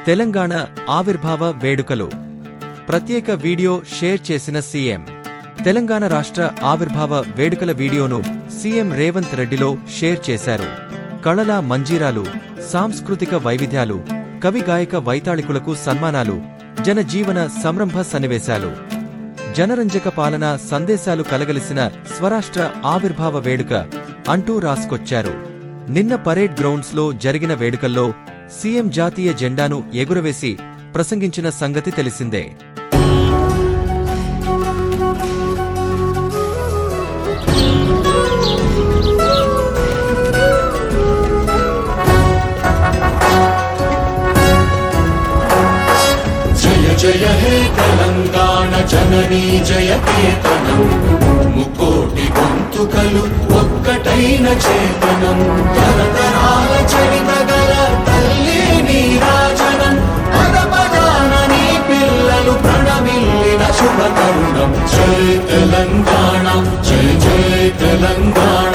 తెలంగాణ ఆవిర్భావ వేడుకలు ప్రత్యేక వీడియో షేర్ చేసిన సీఎం. తెలంగాణ రాష్ట్ర ఆవిర్భావ వేడుకల వీడియోను సీఎం రేవంత్ రెడ్డిలో షేర్ చేశారు. కళల మంజీరాలు, సాంస్కృతిక వైవిధ్యాలు, కవి గాయక వైతాళికులకు సన్మానాలు, జనజీవన సంరంభ సన్నివేశాలు, జనరంజక పాలన సందేశాలు కలగలిసిన స్వరాష్ట్ర ఆవిర్భావ వేడుక అంటూ రాసుకొచ్చారు. నిన్న పరేడ్ గ్రౌండ్స్ లో జరిగిన వేడుకల్లో సీఎం జాతీయ జెండాను ఎగురవేసి ప్రసంగించిన సంగతి తెలిసిందే. జయ హే తెలంగాణ జననీ జయకేతనం, ముకోటి గొంతుకలు ఒక్కటైన చేతనం, తరతరాల చరితగల తల్లి నీరాజనం, పద పదాన నీ పిల్లలు ప్రణమిల్లిన శుభ తరుణం. జై తెలంగాణ, జై జై తెలంగాణ.